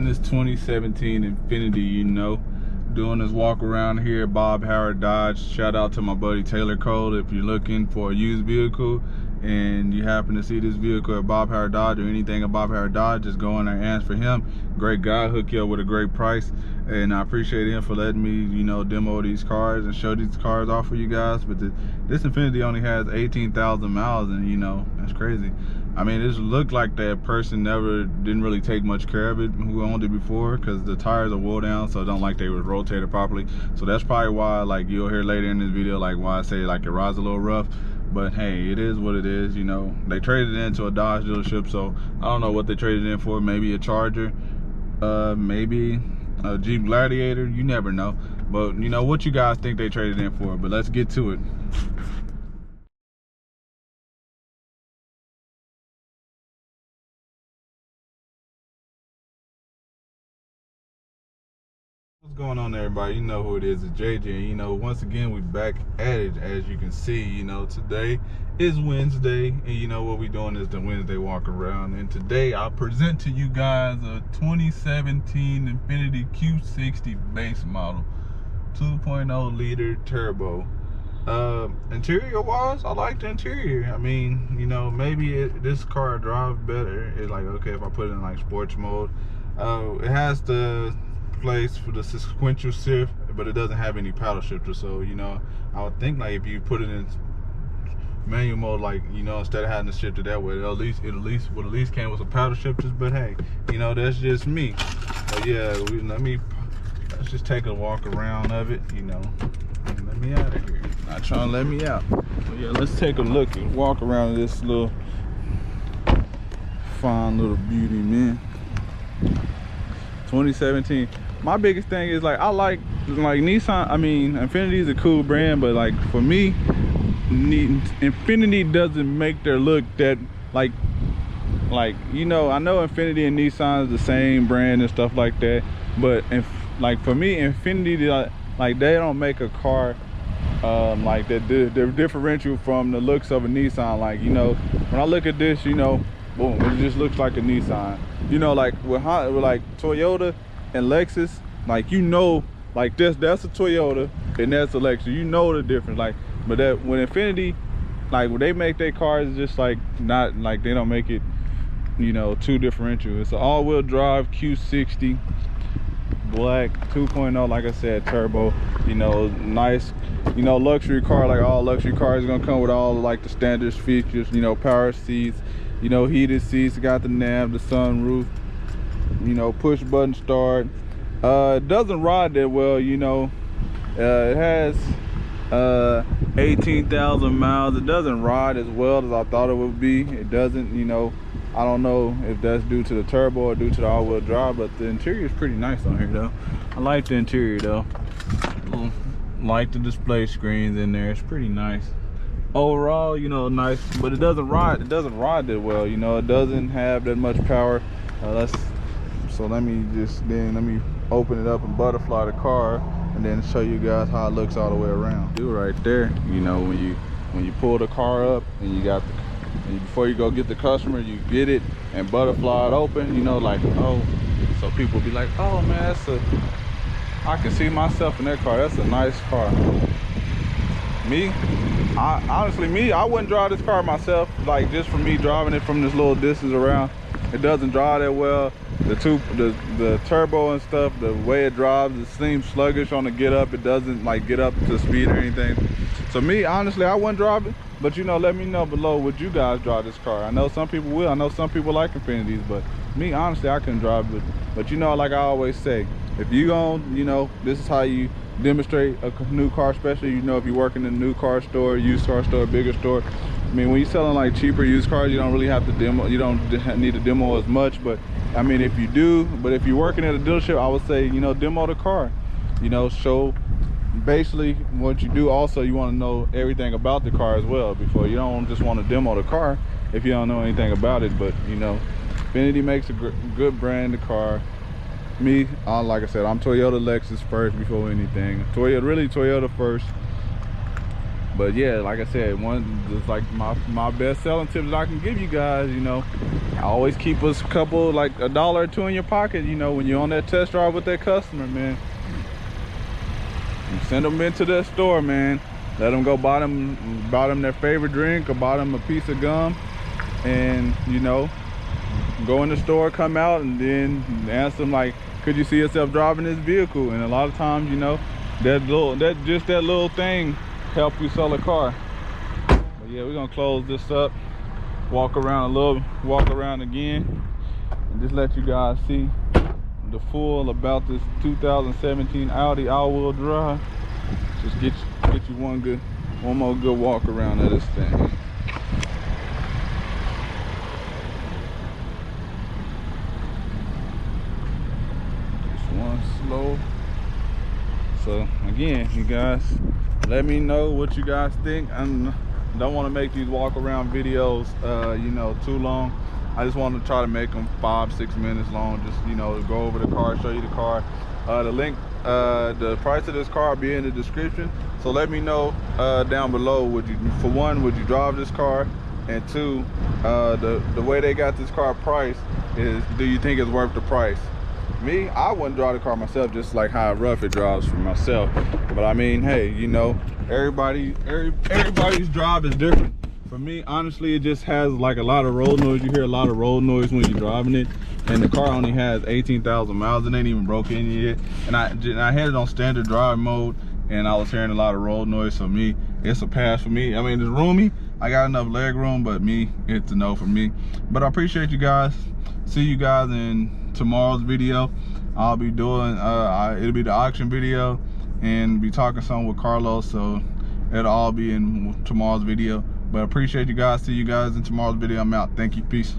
this 2017 Infiniti, you know, doing this walk around here, Bob Howard Dodge. Shout out to my buddy Taylor Cole. If you're looking for a used vehicle and you happen to see this vehicle at Bob Howard Dodge or anything at Bob Howard Dodge, just go in there and ask for him. Great guy, hook you up with a great price, and I appreciate him for letting me, you know, demo these cars and show these cars off for you guys. But this Infiniti only has 18,000 miles, and you know, that's crazy. I mean, it looked like that person didn't really take much care of it who owned it before, because the tires are wore down, so I don't like they was rotated properly. So that's probably why, like, you'll hear later in this video, like, why I say like it rides a little rough. But hey, it is what it is, you know. They traded it into a Dodge dealership, so I don't know what they traded it in for. Maybe a Charger, maybe a Jeep Gladiator, you never know. But you know what you guys think they traded in for. But let's get to it. What's going on, everybody? You know who it is, it's JJ. You know, once again, we're back at it. As you can see, you know, today is Wednesday, and you know what we're doing is the Wednesday walk around. And today I present to you guys a 2017 Infiniti Q60 base model, 2.0 liter turbo. Interior wise, I like the interior. I mean, you know, maybe this car drives better. It's like, okay, if I put it in like sports mode, it has the place for the sequential shift, but it doesn't have any paddle shifter. So, you know, I would think like if you put it in manual mode, like, you know, instead of having to shift it that way, it at least came with some paddle shifters. But hey, you know, that's just me. But yeah, let's just take a walk around of it, you know. Let me out of here. Not trying to let me out. But yeah, let's take a look and walk around this little fine little beauty, man. 2017. My biggest thing is, like, I like Nissan. I mean, Infiniti is a cool brand, but like for me, Infiniti doesn't make their look that like, you know, I know Infiniti and Nissan is the same brand and stuff like that, but like for me, Infiniti, like they don't make a car like that. They're differential from the looks of a Nissan. Like, you know, when I look at this, you know, boom, it just looks like a Nissan. You know, like with like Toyota and Lexus, like, you know, like that's a Toyota and that's a Lexus. You know the difference. Like, but that when Infiniti, like when they make their cars, just like not like they don't make it, you know, too differential. It's an all-wheel drive Q60 black 2.0, like I said, turbo. You know, nice, you know, luxury car. Like all luxury cars, gonna come with all like the standard features. You know, power seats, you know, heated seats, got the nav, the sunroof, you know, push button start. It doesn't ride that well, you know. It has 18,000 miles. It doesn't ride as well as I thought it would be. It doesn't, you know. I don't know if that's due to the turbo or due to the all-wheel drive, but the interior is pretty nice on here though. I like the interior though. Like the display screens in there, it's pretty nice. Overall, you know, nice, but it doesn't ride that well, you know. It doesn't have that much power. So let me open it up and butterfly the car and then show you guys how it looks all the way around. Do right there, you know, when you pull the car up and you got before you go get the customer, you get it and butterfly it open, you know, like, oh, so people be like, oh man, I can see myself in that car. That's a nice car. Honestly, I wouldn't drive this car myself. Like, just for me driving it from this little distance around, it doesn't drive that well. The turbo and stuff, the way it drives, it seems sluggish on the get up. It doesn't like get up to speed or anything. So me, honestly, I wouldn't drive it. But, you know, let me know below, would you guys drive this car? I know some people will. I know some people like Infinitis, but me, honestly, I couldn't drive it. But, you know, like I always say, if you you know, this is how you demonstrate a new car, especially, you know, if you work in a new car store, used car store, bigger store. I mean, when you're selling like cheaper used cars, you don't really have to demo, you don't need to demo as much. But I mean, if you do, but if you're working at a dealership, I would say, you know, demo the car, you know, show basically what you do. Also, you want to know everything about the car as well before. You don't just want to demo the car if you don't know anything about it. But, you know, Infiniti makes a good brand of car. Me, like I said, I'm Toyota Lexus first before anything. Toyota first. But yeah, like I said, just like my best selling tips that I can give you guys, you know, always keep us a couple, like $1 or $2 in your pocket, you know, when you're on that test drive with that customer, man. You send them into the store, man. Let them go buy them their favorite drink or buy them a piece of gum, and you know, go in the store, come out, and then ask them like, could you see yourself driving this vehicle? And a lot of times, you know, that little thing help you sell a car. But yeah, we're gonna close this up, walk around again, and just let you guys see the full about this 2017 Audi all-wheel drive. Just get you one more good walk around of this thing. Just one slow. So again, you guys, let me know what you guys think. I don't want to make these walk around videos you know, too long. I just want to try to make them 5-6 minutes long, just, you know, go over the car, show you the car. The link, the price of this car will be in the description. So let me know down below, would you drive this car? And two, the way they got this car priced is, do you think it's worth the price? Me, I wouldn't drive the car myself, just like how rough it drives for myself. But I mean, hey, you know, everybody's drive is different. For me, honestly, it just has like a lot of road noise. You hear a lot of road noise when you're driving it, and the car only has 18,000 miles. It ain't even broke in yet. And I had it on standard drive mode, and I was hearing a lot of road noise. So me, it's a pass for me. I mean, it's roomy. I got enough leg room, but me, it's a no for me. But I appreciate you guys. See you guys in tomorrow's video. I'll be doing it'll be the auction video, and be talking some with Carlos, so it'll all be in tomorrow's video. But I appreciate you guys. See you guys in tomorrow's video. I'm out. Thank you. Peace.